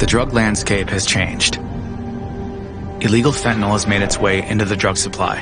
The drug landscape has changed. Illegal fentanyl has made its way into the drug supply.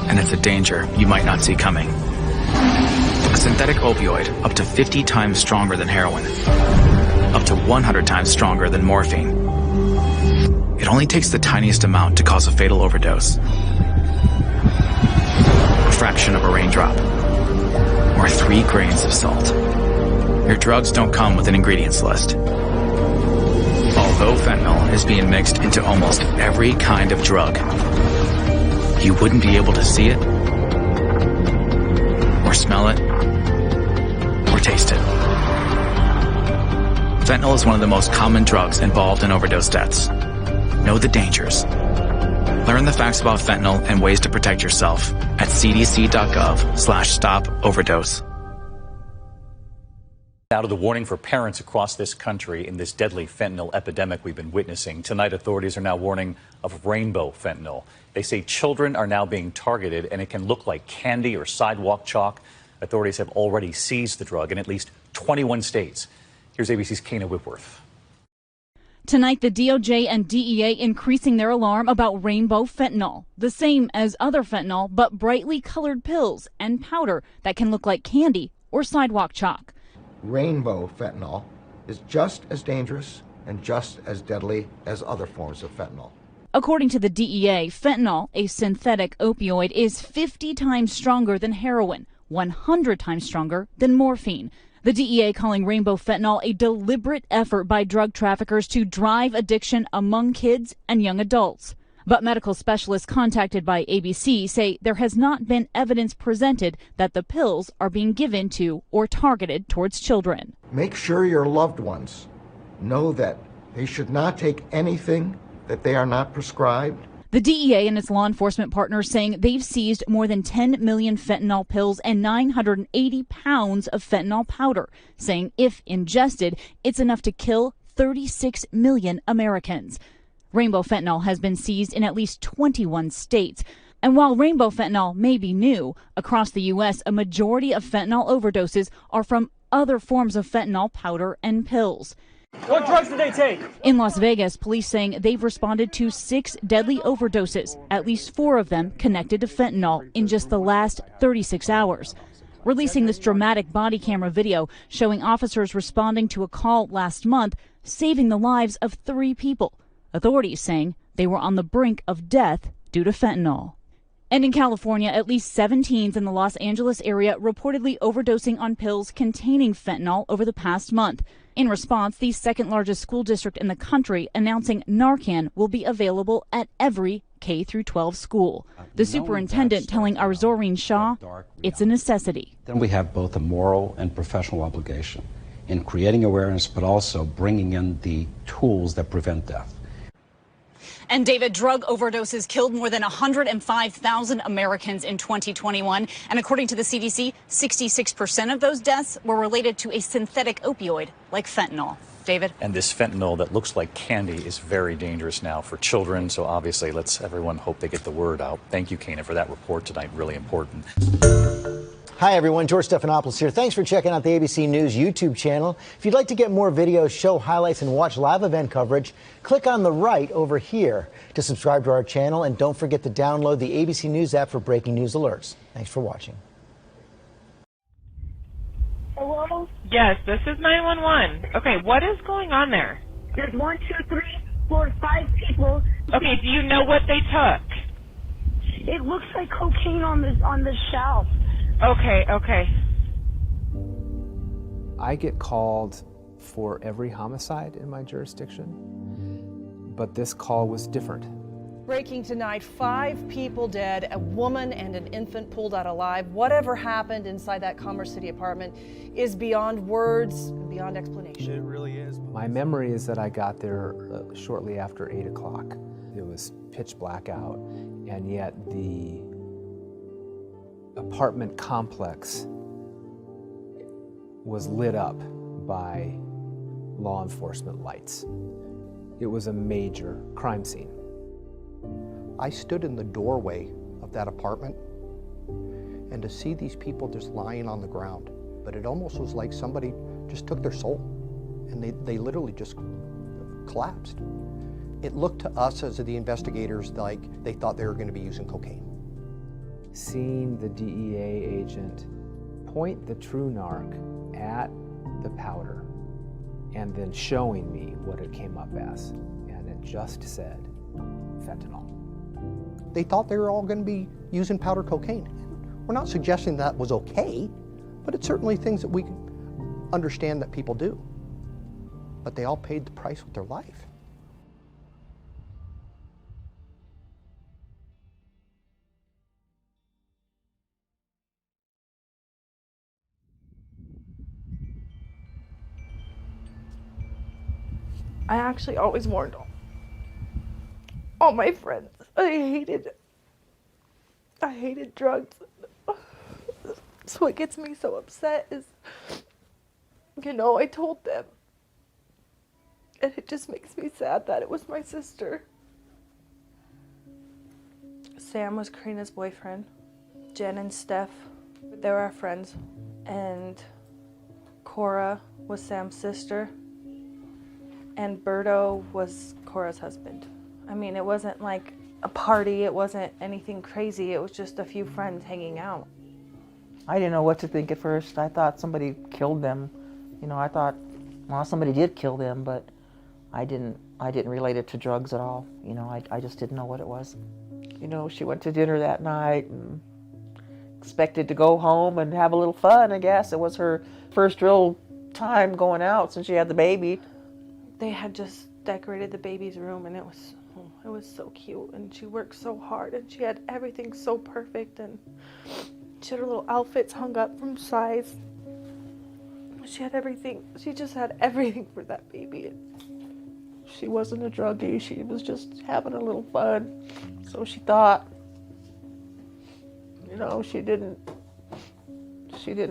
And it's a danger you might not see coming. A synthetic opioid up to 50 times stronger than heroin, up to 100 times stronger than morphine. It only takes the tiniest amount to cause a fatal overdose. A fraction of a raindrop, or 3 grains of salt. Your drugs don't come with an ingredients list. Although fentanyl is being mixed into almost every kind of drug, you wouldn't be able to see it, or smell it, or taste it. Fentanyl is one of the most common drugs involved in overdose deaths. Know the dangers. Learn the facts about fentanyl and ways to protect yourself at cdc.gov/stop-overdose. Now to the warning for parents across this country in this deadly fentanyl epidemic we've been witnessing. Tonight, authorities are now warning of rainbow fentanyl. They say children are now being targeted, and it can look like candy or sidewalk chalk. Authorities have already seized the drug in at least 21 states. Here's ABC's Kana Whitworth. Tonight, the DOJ and DEA increasing their alarm about rainbow fentanyl, the same as other fentanyl, but brightly colored pills and powder that can look like candy or sidewalk chalk. Rainbow fentanyl is just as dangerous and just as deadly as other forms of fentanyl. According to the DEA, fentanyl, a synthetic opioid, is 50 times stronger than heroin, 100 times stronger than morphine. The DEA calling rainbow fentanyl a deliberate effort by drug traffickers to drive addiction among kids and young adults. But medical specialists contacted by ABC say there has not been evidence presented that the pills are being given to or targeted towards children. Make sure your loved ones know that they should not take anything that they are not prescribed. The DEA and its law enforcement partners saying they've seized more than 10 million fentanyl pills and 980 pounds of fentanyl powder, saying if ingested, it's enough to kill 36 million Americans. Rainbow fentanyl has been seized in at least 21 states. And while rainbow fentanyl may be new, across the U.S., a majority of fentanyl overdoses are from other forms of fentanyl powder and pills. What drugs did they take? In Las Vegas, police saying they've responded to 6 deadly overdoses, at least 4 of them connected to fentanyl in just the last 36 hours. Releasing this dramatic body camera video showing officers responding to a call last month, saving the lives of 3 people. Authorities saying they were on the brink of death due to fentanyl. And in California, at least 7 teens in the Los Angeles area reportedly overdosing on pills containing fentanyl over the past month. In response, the second largest school district in the country announcing Narcan will be available at every K-12 school. The superintendent telling our Zoreen Shaw it's a necessity. Then we have both a moral and professional obligation in creating awareness, but also bringing in the tools that prevent death. And David, drug overdoses killed more than 105,000 Americans in 2021. And according to the CDC, 66% of those deaths were related to a synthetic opioid like fentanyl. David? And this fentanyl that looks like candy is very dangerous now for children. So obviously, let's everyone hope they get the word out. Thank you, Kana, for that report tonight. Really important. Hi, everyone. George Stephanopoulos here. Thanks for checking out the ABC News YouTube channel. If you'd like to get more videos, show highlights, and watch live event coverage, click on the right over here to subscribe to our channel. And don't forget to download the ABC News app for breaking news alerts. Thanks for watching. Hello? Yes, this is 911. Okay, what is going on there? There's 1, 2, 3, 4, 5 people. Okay, do you know what they took? It looks like cocaine on the shelf. Okay. I get called for every homicide in my jurisdiction, but this call was different. Breaking tonight, 5 people dead, a woman and an infant pulled out alive. Whatever happened inside that Commerce City apartment is beyond words, beyond explanation. It really is. My memory is that I got there shortly after 8 o'clock. It was pitch black out, and yet the apartment complex was lit up by law enforcement lights. It was a major crime scene. I stood in the doorway of that apartment, and to see these people just lying on the ground, but it almost was like somebody just took their soul and they literally just collapsed. It looked to us as the investigators like they thought they were going to be using cocaine. Seeing the DEA agent point the true narc at the powder and then showing me what it came up as, and it just said fentanyl. They thought they were all going to be using powder cocaine. We're not suggesting that was okay, but it's certainly things that we can understand that people do. But they all paid the price with their life. I actually always warned all my friends. I hated drugs. So what gets me so upset is, I told them. And it just makes me sad that it was my sister. Sam was Karina's boyfriend. Jen and Steph, they were our friends. And Cora was Sam's sister. And Berto was Cora's husband. I mean, it wasn't like a party, it wasn't anything crazy, it was just a few friends hanging out. I didn't know what to think at first. I thought somebody killed them. I thought, well, somebody did kill them, but I didn't relate it to drugs at all. I just didn't know what it was. She went to dinner that night and expected to go home and have a little fun, I guess. It was her first real time going out since she had the baby. They had just decorated the baby's room, and it was so cute, and she worked so hard, and she had everything so perfect, and she had her little outfits hung up from size. She had everything. She just had everything for that baby. And she wasn't a druggie. She was just having a little fun. So she thought, she didn't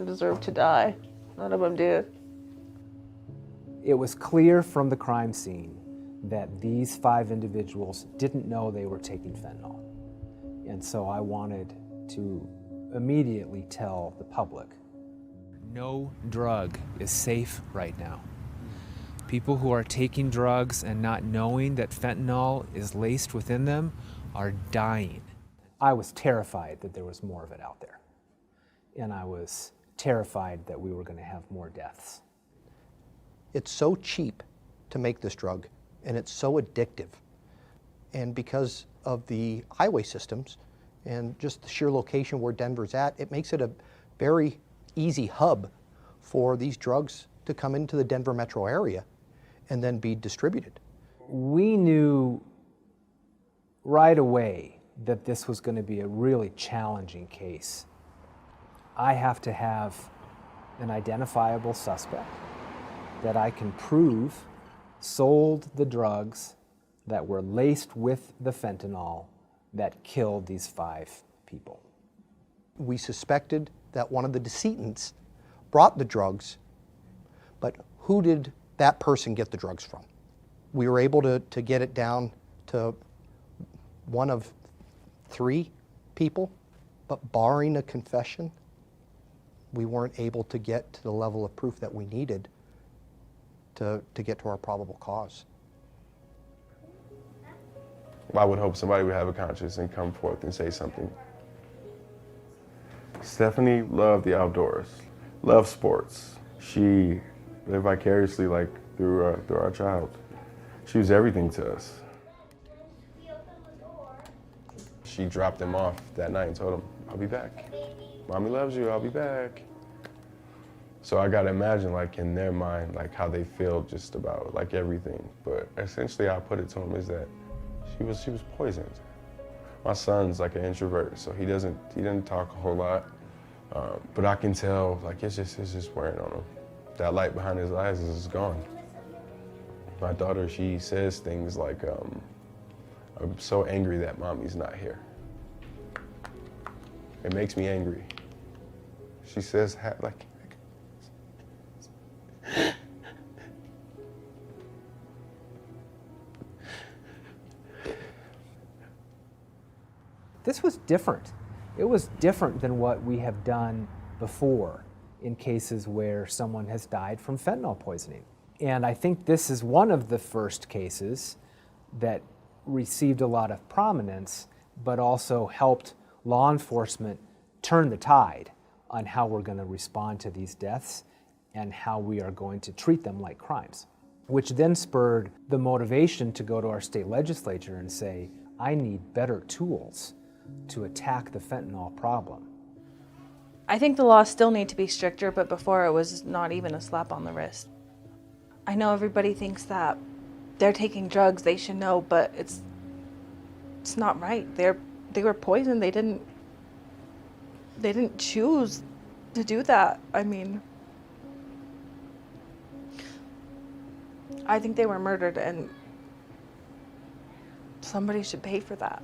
deserve to die. None of them did. It was clear from the crime scene that these 5 individuals didn't know they were taking fentanyl. And so I wanted to immediately tell the public. No drug is safe right now. People who are taking drugs and not knowing that fentanyl is laced within them are dying. I was terrified that there was more of it out there. And I was terrified that we were going to have more deaths. It's so cheap to make this drug, and it's so addictive. And because of the highway systems and just the sheer location where Denver's at, it makes it a very easy hub for these drugs to come into the Denver metro area and then be distributed. We knew right away that this was going to be a really challenging case. I have to have an identifiable suspect that I can prove sold the drugs that were laced with the fentanyl that killed these 5 people. We suspected that one of the decedents brought the drugs, but who did that person get the drugs from? We were able to get it down to one of 3 people, but barring a confession, we weren't able to get to the level of proof that we needed to get to our probable cause. I would hope somebody would have a conscience and come forth and say something. Stephanie loved the outdoors, loved sports. She lived vicariously through our child. She was everything to us. She dropped him off that night and told him, "I'll be back. Mommy loves you, I'll be back." So I gotta imagine in their mind, how they feel just about everything. But essentially I put it to them is that she was poisoned. My son's an introvert, so he doesn't talk a whole lot. But I can tell it's just wearing on him. That light behind his eyes is gone. My daughter, she says things like, "I'm so angry that mommy's not here. It makes me angry." She says This was different. It was different than what we have done before in cases where someone has died from fentanyl poisoning. And I think this is one of the first cases that received a lot of prominence, but also helped law enforcement turn the tide on how we're going to respond to these deaths and how we are going to treat them like crimes, which then spurred the motivation to go to our state legislature and say, I need better tools to attack the fentanyl problem. I think the laws still need to be stricter, but before it was not even a slap on the wrist. I know everybody thinks that they're taking drugs, they should know, but it's not right. They were poisoned. They didn't choose to do that. I mean, I think they were murdered, and somebody should pay for that.